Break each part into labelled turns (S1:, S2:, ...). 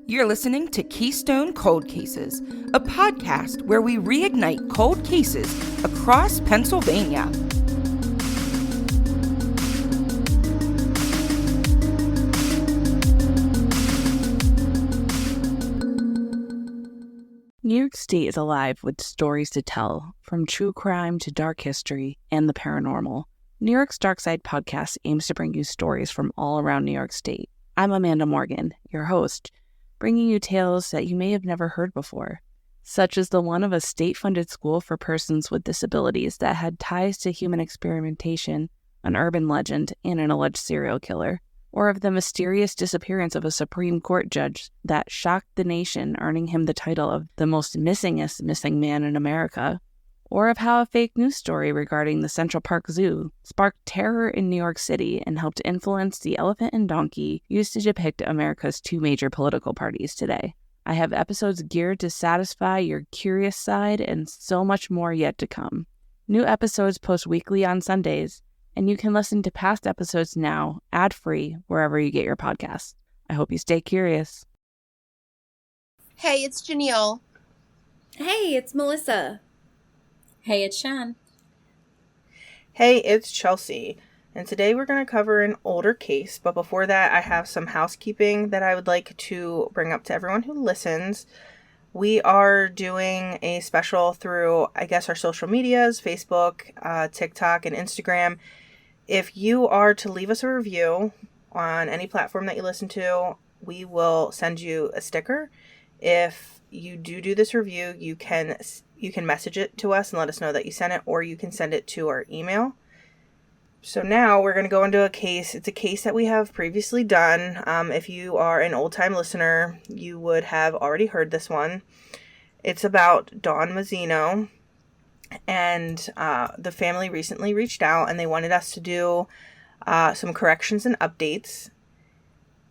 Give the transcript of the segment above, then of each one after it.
S1: You're listening to Keystone Cold Cases, a podcast where we reignite cold cases across Pennsylvania.
S2: New York State is alive with stories to tell, from true crime to dark history and the paranormal. New York's Dark Side podcast aims to bring you stories from all around New York State. I'm Amanda Morgan, your host, bringing you tales that you may have never heard before, such as the one of a state-funded school for persons with disabilities that had ties to human experimentation, an urban legend, and an alleged serial killer, or of the mysterious disappearance of a Supreme Court judge that shocked the nation, earning him the title of the most missingest missing man in America, or of how a fake news story regarding the Central Park Zoo sparked terror in New York City and helped influence the elephant and donkey used to depict America's two major political parties today. I have episodes geared to satisfy your curious side and so much more yet to come. New episodes post weekly on Sundays, and you can listen to past episodes now, ad-free, wherever you get your podcasts. I hope you stay curious.
S3: Hey, it's Janelle.
S4: Hey, it's Melissa.
S5: Hey, it's Shan.
S6: Hey, it's Chelsea. And today we're going to cover an older case, but before that I have some housekeeping that I would like to bring up to everyone who listens. We are doing a special through, our social medias, Facebook, TikTok, and Instagram. If you are to leave us a review on any platform that you listen to, we will send you a sticker. If you do this review, you can message it to us and let us know that you sent it, or you can send it to our email. So now we're going to go into a case. It's a case that we have previously done. If you are an old-time listener, you would have already heard this one. It's about Dawn Mozino, and the family recently reached out and they wanted us to do some corrections and updates.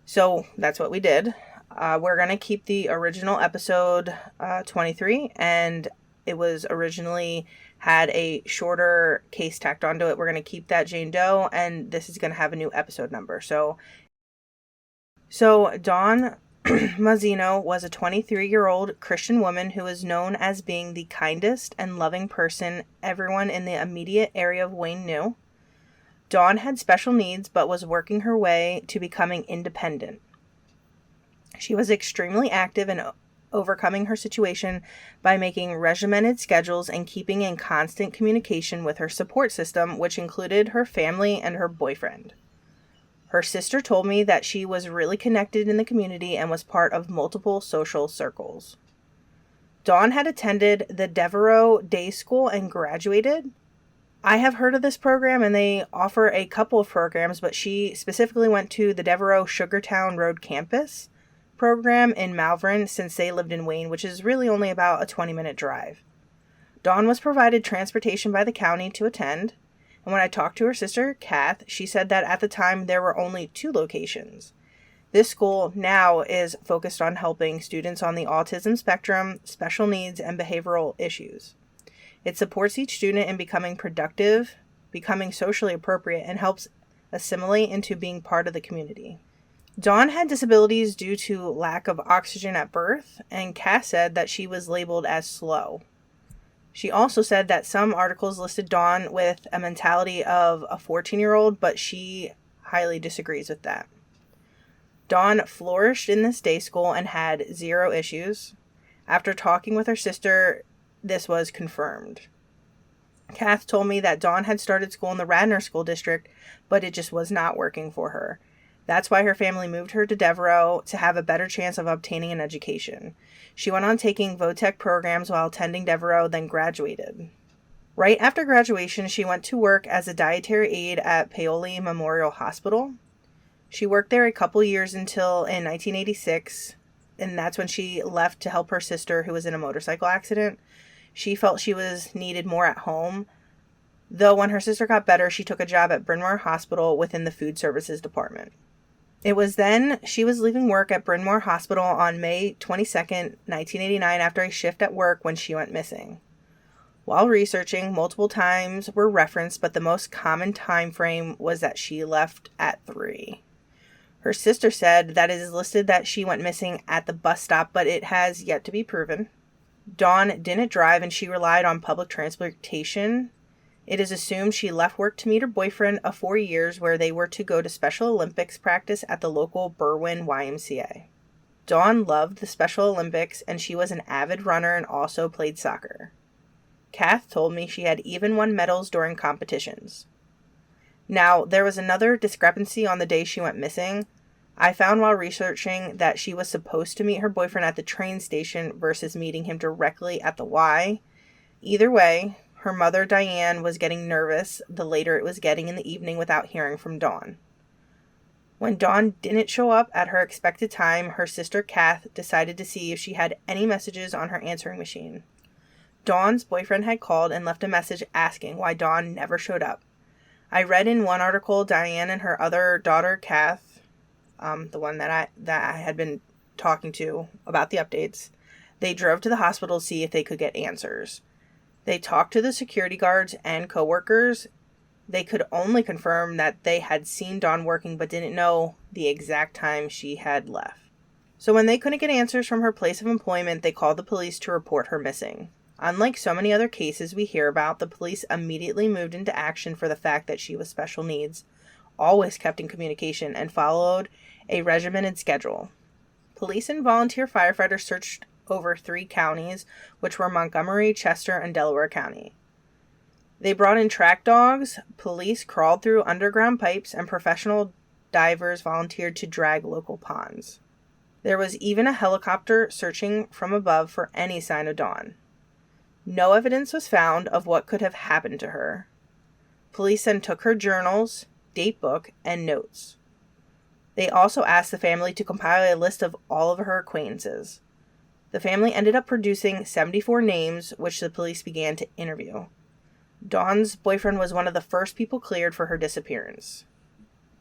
S6: So that's what we did. We're going to keep the original episode 23, and it was originally had a shorter case tacked onto it. We're going to keep that Jane Doe, and this is going to have a new episode number. So Dawn Marzino was a 23-year-old Christian woman who is known as being the kindest and loving person everyone in the immediate area of Wayne knew. Dawn had special needs but was working her way to becoming independent. She was extremely active in overcoming her situation by making regimented schedules and keeping in constant communication with her support system, which included her family and her boyfriend. Her sister told me that she was really connected in the community and was part of multiple social circles. Dawn had attended the Devereaux Day School and graduated. I have heard of this program, and they offer a couple of programs, but she specifically went to the Devereaux Sugartown Road campus program in Malvern since they lived in Wayne, which is really only about a 20-minute drive. Dawn was provided transportation by the county to attend, and when I talked to her sister, Kath, she said that at the time there were only 2 locations. This school now is focused on helping students on the autism spectrum, special needs, and behavioral issues. It supports each student in becoming productive, becoming socially appropriate, and helps assimilate into being part of the community. Dawn had disabilities due to lack of oxygen at birth, and Cass said that she was labeled as slow. She also said that some articles listed Dawn with a mentality of a 14-year-old, but she highly disagrees with that. Dawn flourished in this day school and had 0 issues. After talking with her sister, this was confirmed. Kath told me that Dawn had started school in the Radnor School District, but it just was not working for her. That's why her family moved her to Devereaux to have a better chance of obtaining an education. She went on taking VOTEC programs while attending Devereaux, then graduated. Right after graduation, she went to work as a dietary aide at Paoli Memorial Hospital. She worked there a couple years until in 1986, and that's when she left to help her sister who was in a motorcycle accident. She felt she was needed more at home, though when her sister got better, she took a job at Bryn Mawr Hospital within the food services department. It was then she was leaving work at Bryn Mawr Hospital on May 22nd, 1989 after a shift at work when she went missing. While researching, multiple times were referenced, but the most common time frame was that she left at 3. Her sister said that it is listed that she went missing at the bus stop, but it has yet to be proven. Dawn didn't drive and she relied on public transportation. It is assumed she left work to meet her boyfriend of 4 years, where they were to go to Special Olympics practice at the local Berwyn YMCA. Dawn loved the Special Olympics and she was an avid runner and also played soccer. Kath told me she had even won medals during competitions. Now, there was another discrepancy on the day she went missing. I found while researching that she was supposed to meet her boyfriend at the train station versus meeting him directly at the Y. Either way, her mother, Diane, was getting nervous the later it was getting in the evening without hearing from Dawn. When Dawn didn't show up at her expected time, her sister Kath decided to see if she had any messages on her answering machine. Dawn's boyfriend had called and left a message asking why Dawn never showed up. I read in one article Diane and her other daughter, Kath, the one that I had been talking to about the updates, they drove to the hospital to see if they could get answers. They talked to the security guards and coworkers. They could only confirm that they had seen Dawn working but didn't know the exact time she had left. So when they couldn't get answers from her place of employment, they called the police to report her missing. Unlike so many other cases we hear about, the police immediately moved into action for the fact that she was special needs, always kept in communication, and followed a regimented schedule. Police and volunteer firefighters searched over 3 counties, which were Montgomery, Chester, and Delaware County. They brought in track dogs, police crawled through underground pipes, and professional divers volunteered to drag local ponds. There was even a helicopter searching from above for any sign of Dawn. No evidence was found of what could have happened to her. Police then took her journals, date book, and notes. They also asked the family to compile a list of all of her acquaintances. The family ended up producing 74 names, which the police began to interview. Dawn's boyfriend was one of the first people cleared for her disappearance.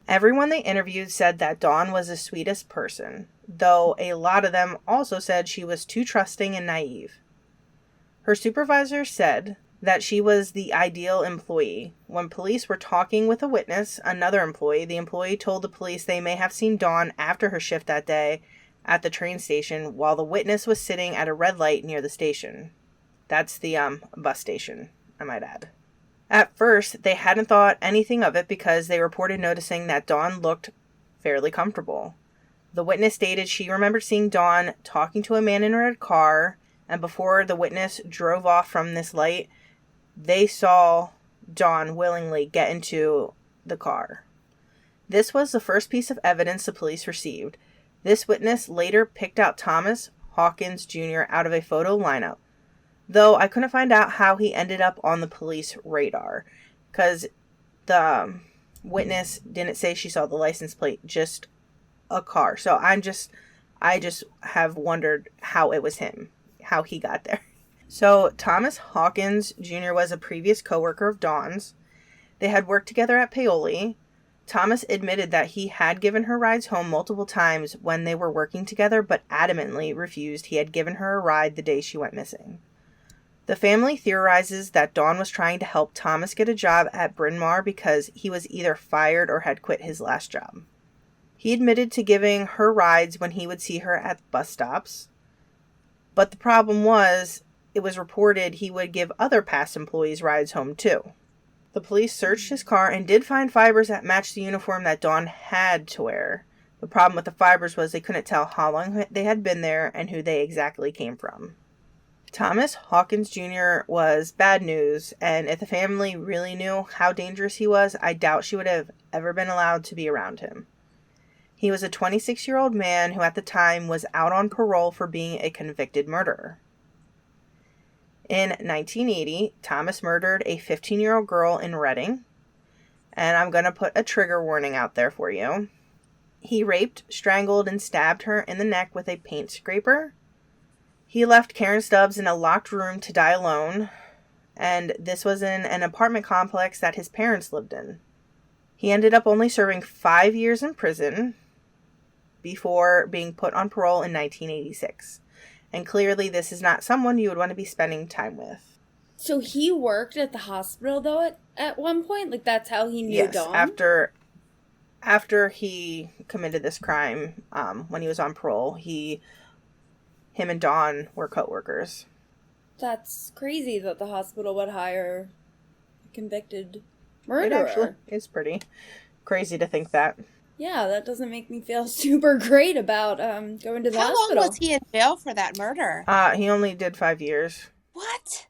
S6: Everyone they interviewed said that Dawn was the sweetest person, though a lot of them also said she was too trusting and naive. Her supervisor said that she was the ideal employee. When police were talking with a witness, another employee, the employee told the police they may have seen Dawn after her shift that day at the train station while the witness was sitting at a red light near the station. That's the bus station, I might add. At first, they hadn't thought anything of it because they reported noticing that Dawn looked fairly comfortable. The witness stated she remembered seeing Dawn talking to a man in a red car, and before the witness drove off from this light, they saw Dawn willingly get into the car. This was the first piece of evidence the police received. This witness later picked out Thomas Hawkins Jr. out of a photo lineup, though I couldn't find out how he ended up on the police radar, because the witness didn't say she saw the license plate, just a car. So I just have wondered how it was him, how he got there. So Thomas Hawkins Jr. was a previous coworker of Dawn's. They had worked together at Paoli. Thomas admitted that he had given her rides home multiple times when they were working together, but adamantly refused he had given her a ride the day she went missing. The family theorizes that Dawn was trying to help Thomas get a job at Bryn Mawr because he was either fired or had quit his last job. He admitted to giving her rides when he would see her at bus stops, but the problem was, it was reported he would give other past employees rides home too. The police searched his car and did find fibers that matched the uniform that Dawn had to wear. The problem with the fibers was they couldn't tell how long they had been there and who they exactly came from. Thomas Hawkins Jr. was bad news, and if the family really knew how dangerous he was, I doubt she would have ever been allowed to be around him. He was a 26-year-old man who at the time was out on parole for being a convicted murderer. In 1980, Thomas murdered a 15-year-old girl in Reading, and I'm going to put a trigger warning out there for you. He raped, strangled, and stabbed her in the neck with a paint scraper. He left Karen Stubbs in a locked room to die alone, and this was in an apartment complex that his parents lived in. He ended up only serving 5 years in prison before being put on parole in 1986. And clearly this is not someone you would want to be spending time with.
S4: So he worked at the hospital, though, at one point? Like, that's how he knew Dawn?
S6: Yes, After he committed this crime, when he was on parole, him and Dawn were co-workers.
S4: That's crazy that the hospital would hire a convicted murderer.
S6: It actually is pretty crazy to think that.
S4: Yeah, that doesn't make me feel super great about going to the hospital.
S3: How long was he in jail for that murder?
S6: He only did 5 years.
S3: What?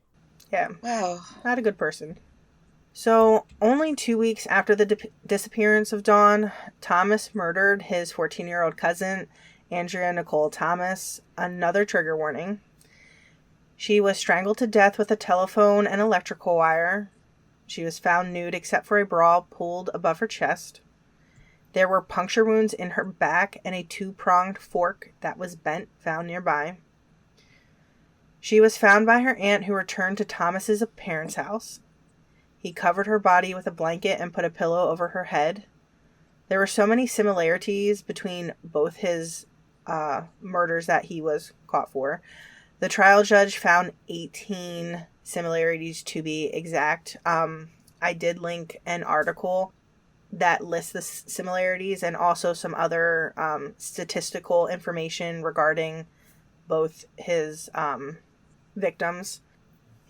S6: Yeah.
S3: Wow.
S6: Not a good person. So, only 2 weeks after the disappearance of Dawn, Thomas murdered his 14-year-old cousin, Andrea Nicole Thomas. Another trigger warning. She was strangled to death with a telephone and electrical wire. She was found nude except for a bra pulled above her chest. There were puncture wounds in her back and a 2-pronged fork that was bent found nearby. She was found by her aunt, who returned to Thomas's parents' house. He covered her body with a blanket and put a pillow over her head. There were so many similarities between both his murders that he was caught for. The trial judge found 18 similarities to be exact. I did link an article that lists the similarities and also some other statistical information regarding both his victims,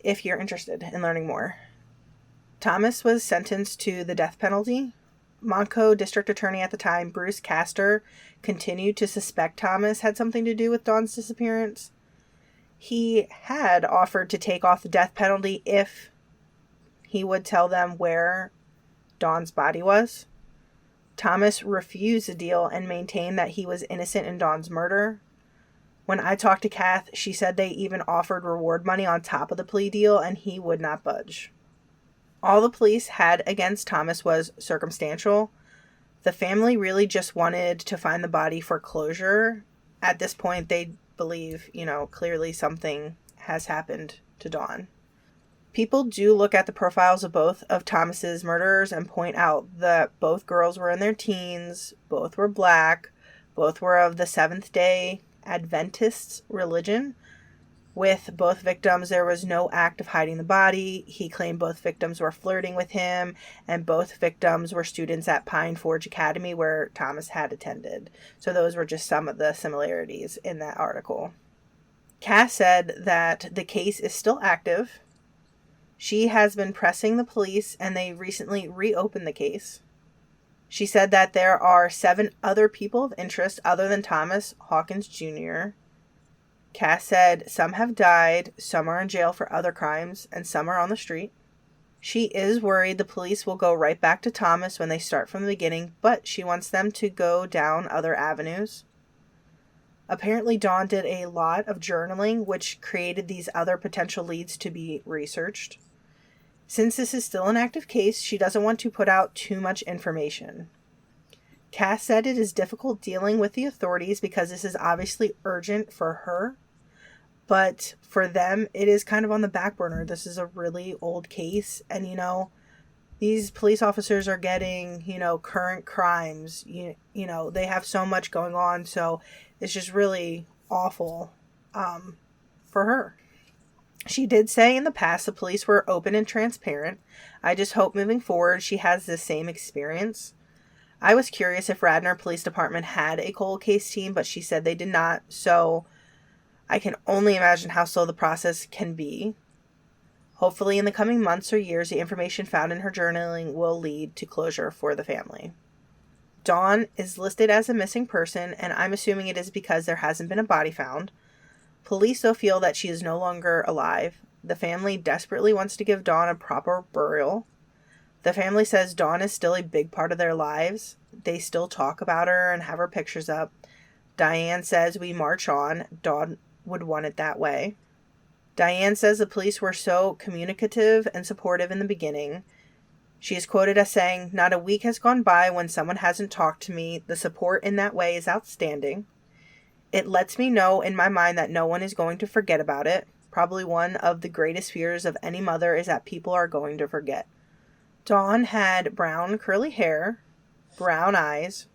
S6: if you're interested in learning more. Thomas was sentenced to the death penalty. Montco District Attorney at the time, Bruce Castor, continued to suspect Thomas had something to do with Dawn's disappearance. He had offered to take off the death penalty if he would tell them where Dawn's body was. Thomas refused the deal and maintained that he was innocent in Dawn's murder. When I talked to Kath, she said they even offered reward money on top of the plea deal, and he would not budge. All the police had against Thomas was circumstantial. The family really just wanted to find the body for closure. At this point, they believe, clearly something has happened to Dawn. People do look at the profiles of both of Thomas's murderers and point out that both girls were in their teens, both were black, both were of the Seventh-day Adventist religion. With both victims, there was no act of hiding the body. He claimed both victims were flirting with him, and both victims were students at Pine Forge Academy, where Thomas had attended. So those were just some of the similarities in that article. Cass said that the case is still active. She has been pressing the police, and they recently reopened the case. She said that there are 7 other people of interest other than Thomas Hawkins Jr. Cass said some have died, some are in jail for other crimes, and some are on the street. She is worried the police will go right back to Thomas when they start from the beginning, but she wants them to go down other avenues. Apparently, Dawn did a lot of journaling, which created these other potential leads to be researched. Since this is still an active case, she doesn't want to put out too much information. Cass said it is difficult dealing with the authorities because this is obviously urgent for her, but for them, it is kind of on the back burner. This is a really old case, and, these police officers are getting, current crimes. They have so much going on, so it's just really awful for her. She did say in the past the police were open and transparent. I just hope moving forward she has the same experience. I was curious if Radnor Police Department had a cold case team, but she said they did not, so I can only imagine how slow the process can be. Hopefully in the coming months or years, the information found in her journaling will lead to closure for the family. Dawn is listed as a missing person, and I'm assuming it is because there hasn't been a body found. Police though feel that she is no longer alive. The family desperately wants to give Dawn a proper burial. The family says Dawn is still a big part of their lives. They still talk about her and have her pictures up. Diane says we march on. Dawn would want it that way. Diane says the police were so communicative and supportive in the beginning. She is quoted as saying, "Not a week has gone by when someone hasn't talked to me. The support in that way is outstanding. It lets me know in my mind that no one is going to forget about it. Probably one of the greatest fears of any mother is that people are going to forget." Dawn had brown curly hair, brown eyes,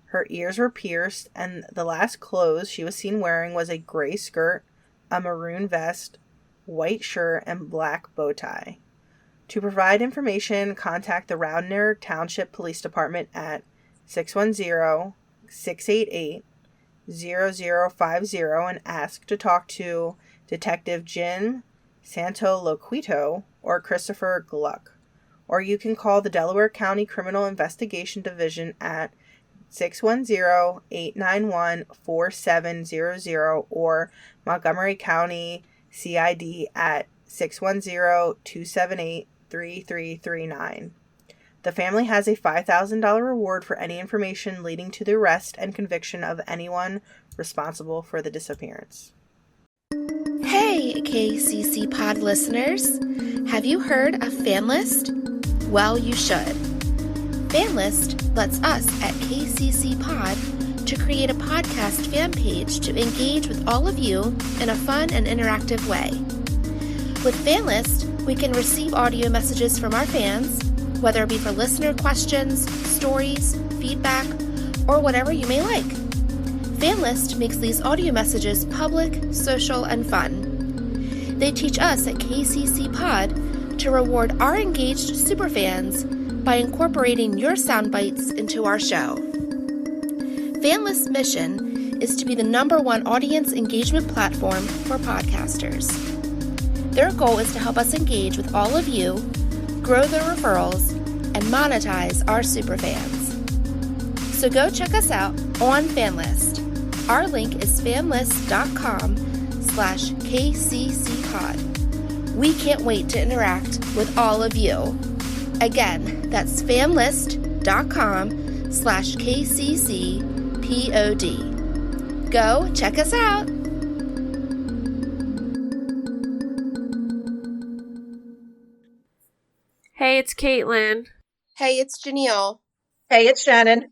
S6: her ears were pierced, and the last clothes she was seen wearing was a gray skirt, a maroon vest, white shirt, and black bow tie. To provide information, contact the Radnor Township Police Department at 610-688-0050 and ask to talk to Detective Jin Santoloquito or Christopher Gluck. Or you can call the Delaware County Criminal Investigation Division at 610-891-4700 or Montgomery County CID at 610-278-3339. The family has a $5,000 reward for any information leading to the arrest and conviction of anyone responsible for the disappearance.
S3: Hey, KCC Pod listeners. Have you heard of FanList? Well, you should. FanList lets us at KCC Pod to create a podcast fan page to engage with all of you in a fun and interactive way. With FanList, we can receive audio messages from our fans, whether it be for listener questions, stories, feedback, or whatever you may like. FanList makes these audio messages public, social, and fun. They teach us at KCC Pod to reward our engaged superfans by incorporating your sound bites into our show. FanList's mission is to be the #1 audience engagement platform for podcasters. Their goal is to help us engage with all of you, grow the referrals, and monetize our superfans. So go check us out on FanList. Our link is fanlist.com/KCCpod. We can't wait to interact with all of you. Again, that's fanlist.com/KCCPOD. Go check us out.
S7: Hey, it's Caitlin.
S3: Hey, it's Janelle.
S8: Hey, it's Shannon.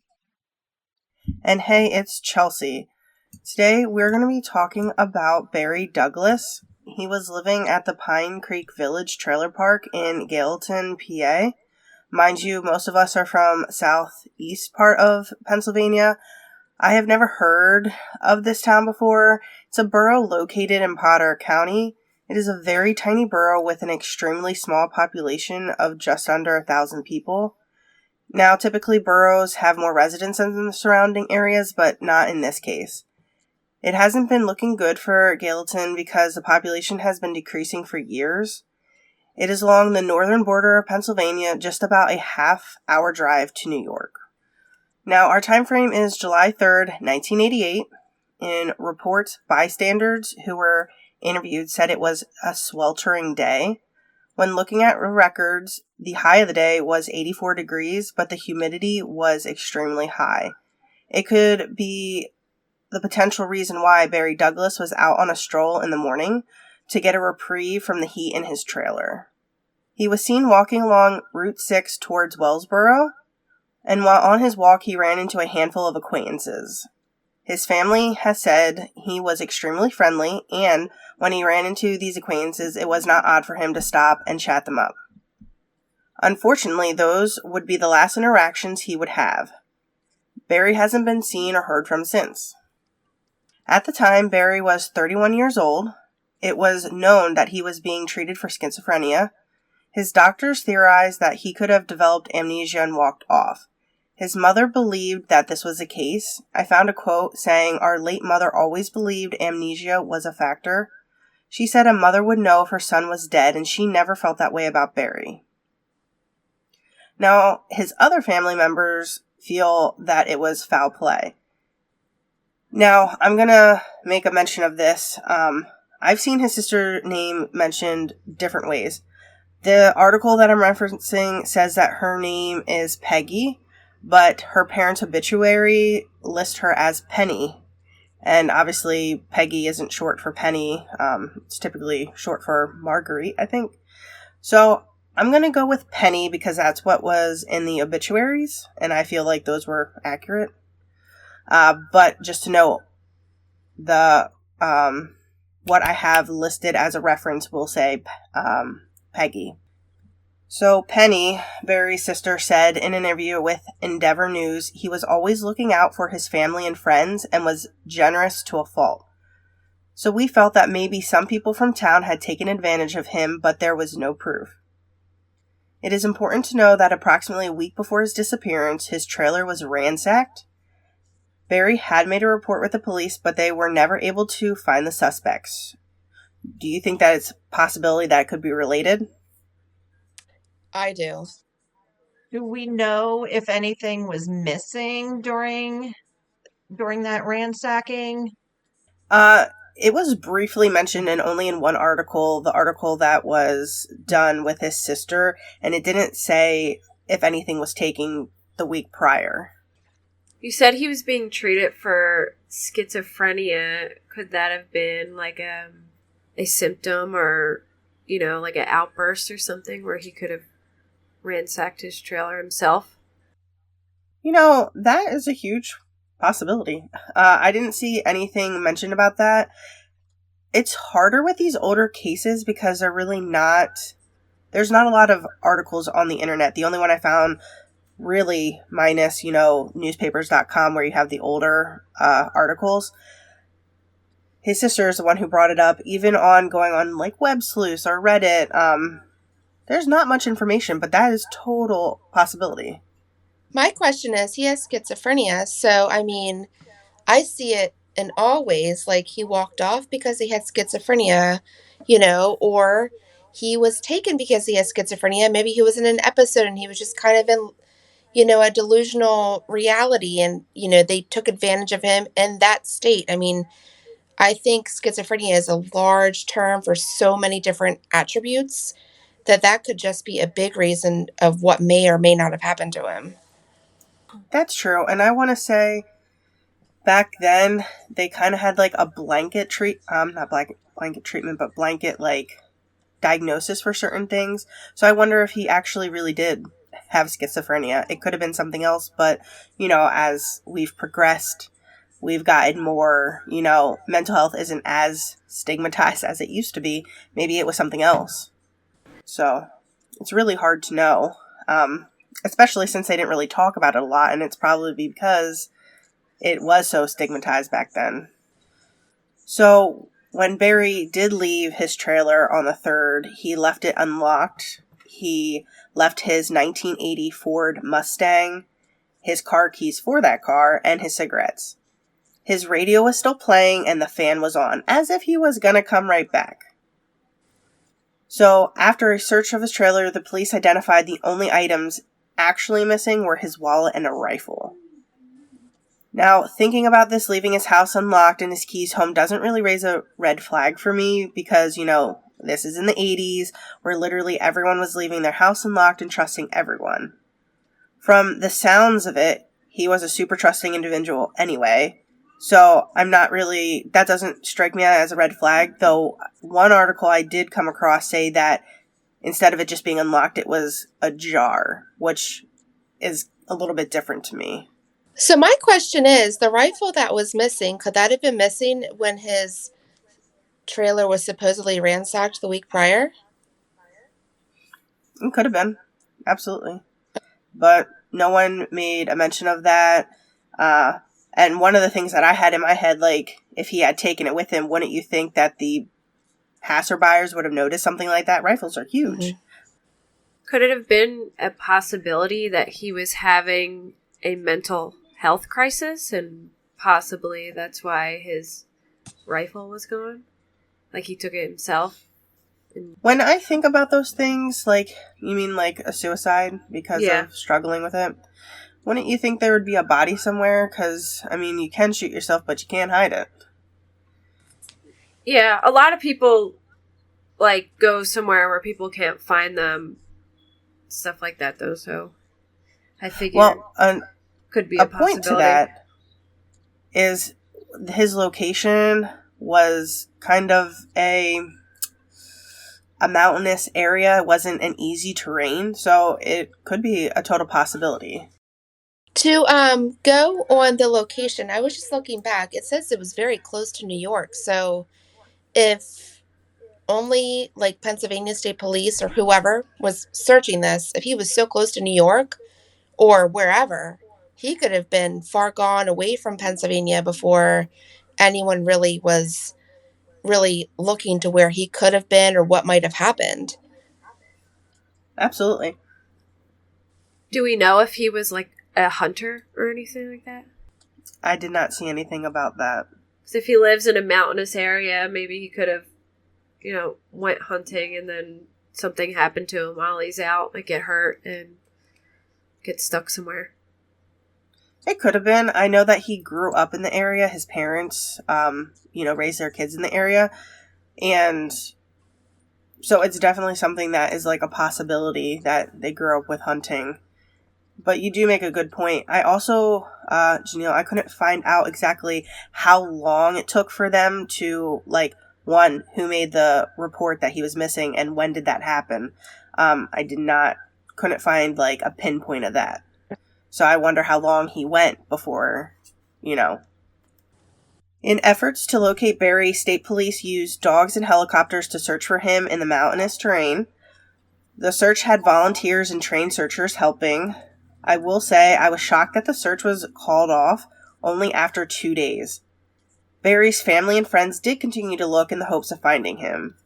S6: And hey, it's Chelsea. Today we're going to be talking about Barry Douglas. He was living at the Pine Creek Village Trailer Park in Gallatin, PA. Mind you, most of us are from southeast part of Pennsylvania. I have never heard of this town before. It's a borough located in Potter County. It is a very tiny borough with an extremely small population of just under 1,000 people. Now, typically boroughs have more residents in the surrounding areas, but not in this case. It hasn't been looking good for Gallatin because the population has been decreasing for years. It is along the northern border of Pennsylvania, just about a half-hour drive to New York. Now, our time frame is July 3rd, 1988. In reports, bystanders who were interviewed said it was a sweltering day. When looking at records, the high of the day was 84 degrees, but the humidity was extremely high. It could be the potential reason why Barry Douglas was out on a stroll in the morning to get a reprieve from the heat in his trailer. He was seen walking along Route 6 towards Wellsboro, and while on his walk, he ran into a handful of acquaintances. His family has said he was extremely friendly, and when he ran into these acquaintances, it was not odd for him to stop and chat them up. Unfortunately, those would be the last interactions he would have. Barry hasn't been seen or heard from since. At the time, Barry was 31 years old. It was known that he was being treated for schizophrenia. His doctors theorized that he could have developed amnesia and walked off. His mother believed that this was the case. I found a quote saying, "Our late mother always believed amnesia was a factor. She said a mother would know if her son was dead, and she never felt that way about Barry." Now, his other family members feel that it was foul play. Now, I'm going to make a mention of this. I've seen his sister's name mentioned different ways. The article that I'm referencing says that her name is Peggy, but her parents' obituary lists her as Penny. And obviously, Peggy isn't short for Penny. It's typically short for Marguerite, I think. So I'm going to go with Penny because that's what was in the obituaries, and I feel like those were accurate. But just to note, the what I have listed as a reference will say Peggy. So Penny, Barry's sister, said in an interview with Endeavor News he was always looking out for his family and friends and was generous to a fault. So we felt that maybe some people from town had taken advantage of him, but there was no proof. It is important to know that approximately a week before his disappearance, his trailer was ransacked. Barry had made a report with the police, but they were never able to find the suspects. Do you think that it's a possibility that it could be related?
S3: I do.
S8: Do we know if anything was missing during that ransacking?
S6: It was briefly mentioned and only in one article, the article that was done with his sister, and it didn't say if anything was taken the week prior.
S7: You said he was being treated for schizophrenia. Could that have been like a symptom or, like an outburst or something where he could have ransacked his trailer himself?
S6: That is a huge possibility. I didn't see anything mentioned about that. It's harder with these older cases because there's not a lot of articles on the internet. The only one I found, really minus, newspapers.com, where you have the older articles. His sister is the one who brought it up, even going on like Web Sleuths or Reddit. There's not much information, but that is total possibility.
S3: My question is, he has schizophrenia, so I see it in all ways, like he walked off because he had schizophrenia, or he was taken because he has schizophrenia. Maybe he was in an episode and he was just kind of in, a delusional reality, and, they took advantage of him in that state. I think schizophrenia is a large term for so many different attributes that could just be a big reason of what may or may not have happened to him.
S6: That's true. And I want to say back then they kind of had like a blanket not blanket treatment, but blanket like diagnosis for certain things. So I wonder if he actually really did have schizophrenia. It could have been something else, but as we've progressed, we've gotten more, mental health isn't as stigmatized as it used to be. Maybe it was something else. So it's really hard to know, especially since they didn't really talk about it a lot, and it's probably because it was so stigmatized back then. So when Barry did leave his trailer on the 3rd, he left it unlocked. He left his 1980 Ford Mustang, his car keys for that car, and his cigarettes. His radio was still playing and the fan was on, as if he was gonna come right back. So, after a search of his trailer, the police identified the only items actually missing were his wallet and a rifle. Now, thinking about this leaving his house unlocked and his keys home doesn't really raise a red flag for me because, this is in the 80s where literally everyone was leaving their house unlocked and trusting everyone. From the sounds of it, he was a super trusting individual anyway. So that doesn't strike me as a red flag, though one article I did come across say that instead of it just being unlocked, it was ajar, which is a little bit different to me.
S3: So my question is, the rifle that was missing, could that have been missing when his trailer was supposedly ransacked the week prior?
S6: It could have been. Absolutely. But no one made a mention of that. And one of the things that I had in my head, like, if he had taken it with him, wouldn't you think that the passerbyers would have noticed something like that? Rifles are huge. Mm-hmm.
S7: Could it have been a possibility that he was having a mental health crisis and possibly that's why his rifle was gone? Like he took it himself?
S6: When I think about those things, like, you mean like a suicide because of struggling with it? Wouldn't you think there would be a body somewhere? Because, you can shoot yourself, but you can't hide it.
S7: Yeah, a lot of people, go somewhere where people can't find them. Stuff like that, though, so I figure could be a possibility.
S6: Point to that is his location was kind of a mountainous area. It wasn't an easy terrain, so it could be a total possibility.
S3: To go on the location, I was just looking back. It says it was very close to New York. So if only Pennsylvania State Police or whoever was searching this, if he was so close to New York or wherever, he could have been far gone away from Pennsylvania before anyone really was looking to where he could have been or what might have happened.
S6: Absolutely.
S7: Do we know if he was like a hunter or anything like that?
S6: I did not see anything about that.
S7: Because if he lives in a mountainous area, maybe he could have, went hunting and then something happened to him while he's out, like get hurt and get stuck somewhere.
S6: It could have been. I know that he grew up in the area. His parents, raised their kids in the area. And so it's definitely something that is like a possibility that they grew up with hunting. But you do make a good point. I also, I couldn't find out exactly how long it took for them to, one, who made the report that he was missing and when did that happen. Couldn't find, a pinpoint of that. So I wonder how long he went before, In efforts to locate Barry, state police used dogs and helicopters to search for him in the mountainous terrain. The search had volunteers and trained searchers helping. I will say I was shocked that the search was called off only after 2 days. Barry's family and friends did continue to look in the hopes of finding him.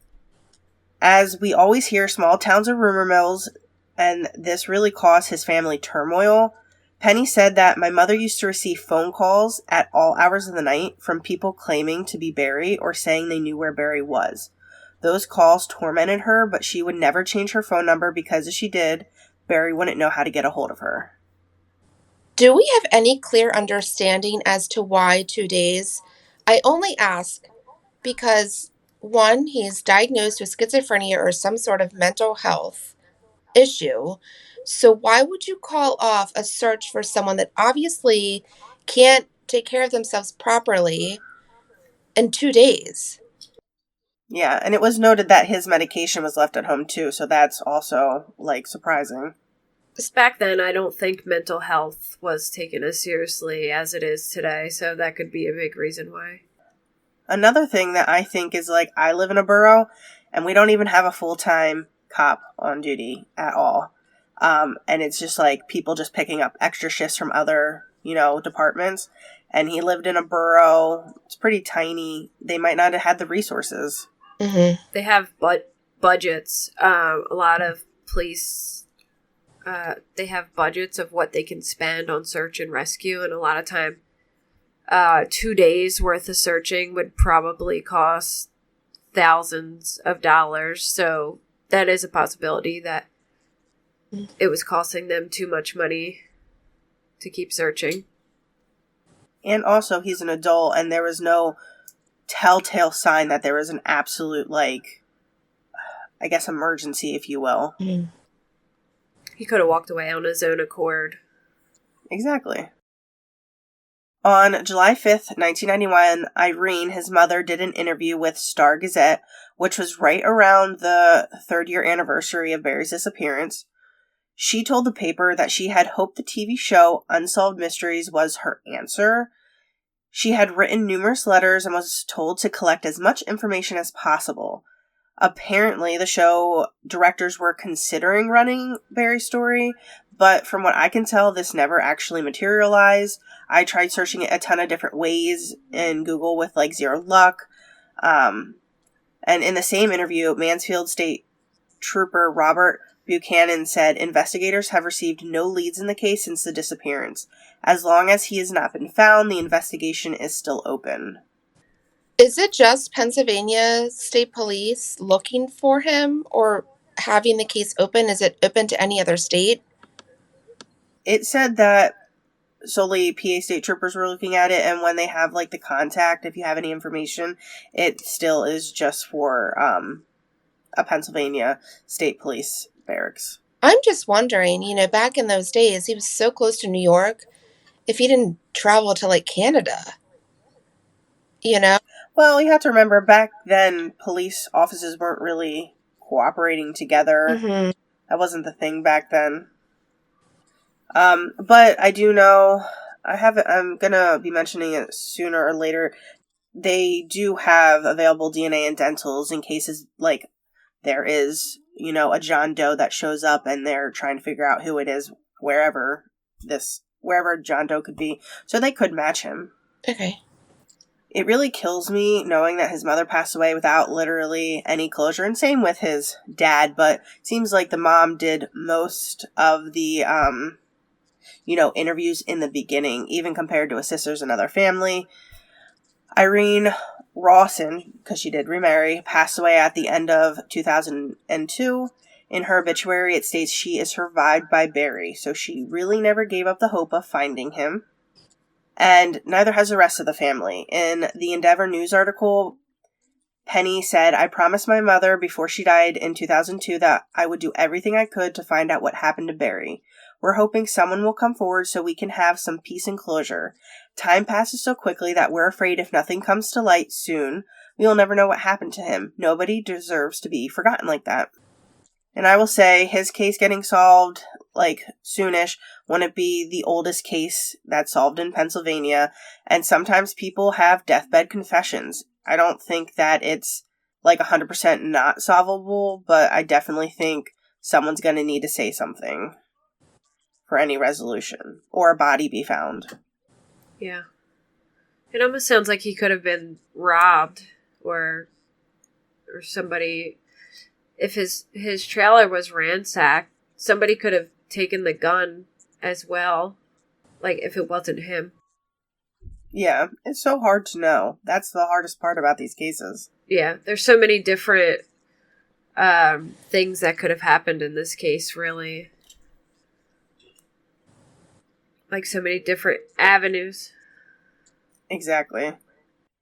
S6: As we always hear, small towns are rumor mills, and this really caused his family turmoil. Penny said that my mother used to receive phone calls at all hours of the night from people claiming to be Barry or saying they knew where Barry was. Those calls tormented her, but she would never change her phone number because if she did, Barry wouldn't know how to get a hold of her.
S3: Do we have any clear understanding as to why 2 days? I only ask because, one, he's diagnosed with schizophrenia or some sort of mental health issue. So why would you call off a search for someone that obviously can't take care of themselves properly in 2 days?
S6: Yeah, and it was noted that his medication was left at home too, so that's also, surprising.
S7: Back then, I don't think mental health was taken as seriously as it is today, so that could be a big reason why.
S6: Another thing that I think is, I live in a borough, and we don't even have a full-time cop on duty at all. And it's just, people just picking up extra shifts from other, departments. And he lived in a borough. It's pretty tiny. They might not have had the resources.
S3: Mm-hmm.
S7: They have budgets. A lot of police, they have budgets of what they can spend on search and rescue. And a lot of time, 2 days worth of searching would probably cost thousands of dollars. So that is a possibility that it was costing them too much money to keep searching.
S6: And also, he's an adult, and there was no telltale sign that there was an absolute, emergency, if you will.
S3: Mm-hmm.
S7: He could have walked away on his own accord.
S6: Exactly. On July 5th, 1991, Irene, his mother, did an interview with Star-Gazette, which was right around the 3rd-year anniversary of Barry's disappearance. She told the paper that she had hoped the TV show Unsolved Mysteries was her answer. She had written numerous letters and was told to collect as much information as possible. Apparently, the show directors were considering running Barry's story, but from what I can tell, this never actually materialized. I tried searching it a ton of different ways in Google with, zero luck. And in the same interview, Mansfield State Trooper Robert Buchanan said investigators have received no leads in the case since the disappearance. As long as he has not been found, the investigation is still open.
S3: Is it just Pennsylvania State Police looking for him or having the case open? Is it open to any other state?
S6: It said that solely PA State Troopers were looking at it, and when they have, the contact, if you have any information, it still is just for a Pennsylvania State Police barracks.
S3: I'm just wondering, back in those days, he was so close to New York, if he didn't travel to, Canada,
S6: Well, you have to remember, back then, police offices weren't really cooperating together.
S3: Mm-hmm.
S6: That wasn't the thing back then. But I do know, I'm gonna be mentioning it sooner or later, they do have available DNA and dentals in cases, there is, a John Doe that shows up and they're trying to figure out who it is, wherever John Doe could be. So they could match him.
S3: Okay.
S6: It really kills me knowing that his mother passed away without literally any closure, and same with his dad, but it seems like the mom did most of the, interviews in the beginning, even compared to his sisters and other family. Irene Rawson, because she did remarry, passed away at the end of 2002. In her obituary, it states she is survived by Barry, so she really never gave up the hope of finding him. And neither has the rest of the family. In the Endeavor News article, Penny said, "I promised my mother before she died in 2002 that I would do everything I could to find out what happened to Barry. We're hoping someone will come forward so we can have some peace and closure. Time passes so quickly that we're afraid if nothing comes to light soon, we'll never know what happened to him. Nobody deserves to be forgotten like that." And I will say, his case getting solved, soonish, wouldn't be the oldest case that's solved in Pennsylvania. And sometimes people have deathbed confessions. I don't think that it's, 100% not solvable, but I definitely think someone's going to need to say something for any resolution, or a body be found.
S7: Yeah. It almost sounds like he could have been robbed, or somebody... If his trailer was ransacked, somebody could have taken the gun as well, if it wasn't him.
S6: Yeah, it's so hard to know. That's the hardest part about these cases.
S7: Yeah, there's so many different things that could have happened in this case, really. So many different avenues.
S6: Exactly.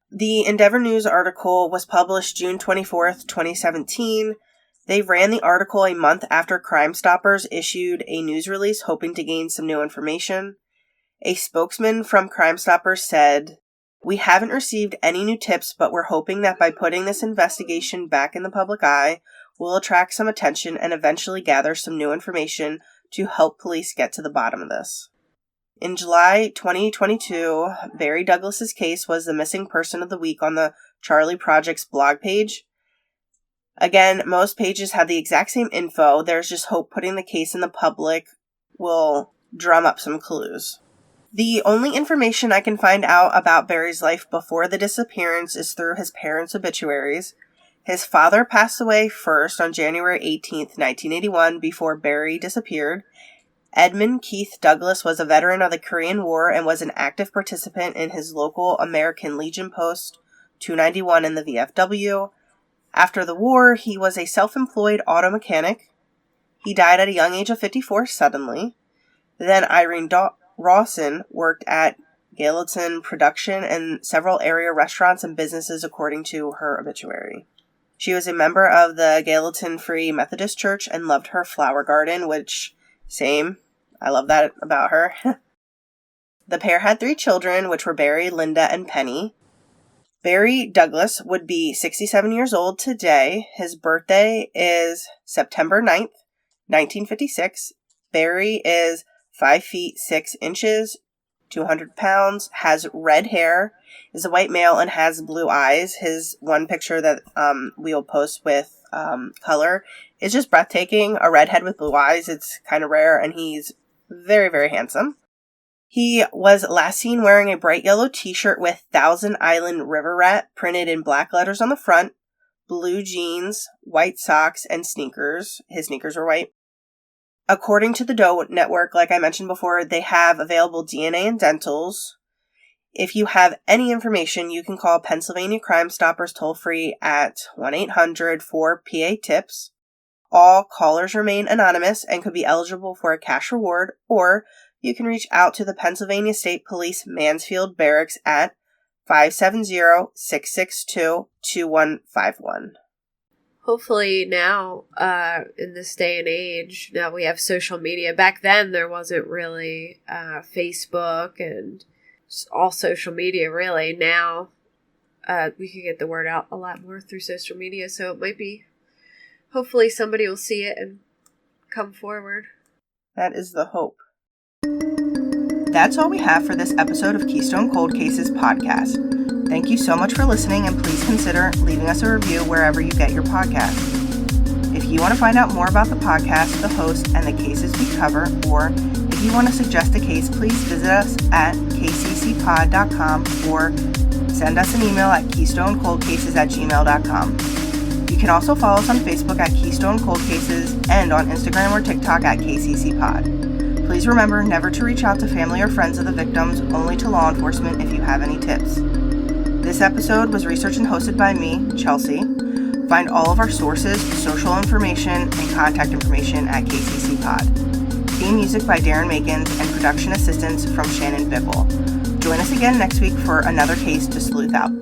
S6: The Endeavor News article was published June 24th, 2017. They ran the article a month after Crime Stoppers issued a news release hoping to gain some new information. A spokesman from Crime Stoppers said, "We haven't received any new tips, but we're hoping that by putting this investigation back in the public eye, we'll attract some attention and eventually gather some new information to help police get to the bottom of this." In July 2022, Barry Douglas's case was the missing person of the week on the Charlie Project's blog page. Again, most pages have the exact same info. There's just hope putting the case in the public will drum up some clues. The only information I can find out about Barry's life before the disappearance is through his parents' obituaries. His father passed away first on January 18th, 1981, before Barry disappeared. Edmund Keith Douglas was a veteran of the Korean War and was an active participant in his local American Legion Post 291 in the VFW. After the war, he was a self-employed auto mechanic. He died at a young age of 54 suddenly. Then Irene Rawson worked at Gallatin Production and several area restaurants and businesses according to her obituary. She was a member of the Gallatin Free Methodist Church and loved her flower garden, which, same, I love that about her. The pair had 3 children, which were Barry, Linda, and Penny. Barry Douglas would be 67 years old today. His birthday is September 9th, 1956. Barry is 5 feet 6 inches, 200 pounds, has red hair, is a white male, and has blue eyes. His one picture that we'll post with color is just breathtaking. A redhead with blue eyes. It's kind of rare, and he's very, very handsome. He was last seen wearing a bright yellow t-shirt with Thousand Island River Rat printed in black letters on the front, blue jeans, white socks, and sneakers. His sneakers were white. According to the Doe Network, like I mentioned before, they have available DNA and dentals. If you have any information, you can call Pennsylvania Crime Stoppers toll-free at 1-800-4PA-TIPS. All callers remain anonymous and could be eligible for a cash reward, or you can reach out to the Pennsylvania State Police Mansfield Barracks at 570-662-2151.
S7: Hopefully now, in this day and age, now we have social media. Back then, there wasn't really Facebook and all social media, really. Now, we can get the word out a lot more through social media, so it might be, hopefully somebody will see it and come forward.
S6: That is the hope. That's all we have for this episode of Keystone Cold Cases podcast. Thank you so much for listening, and please consider leaving us a review wherever you get your podcast. If you want to find out more about the podcast, the host, and the cases we cover, or if you want to suggest a case, please visit us at kccpod.com or send us an email at keystonecoldcases@gmail.com. You can also follow us on Facebook at Keystone Cold Cases and on Instagram or TikTok at KCCPod. Please remember never to reach out to family or friends of the victims, only to law enforcement if you have any tips. This episode was researched and hosted by me, Chelsea. Find all of our sources, social information, and contact information at KCCPod. Theme music by Darren Makins and production assistance from Shannon Bickle. Join us again next week for another case to sleuth out.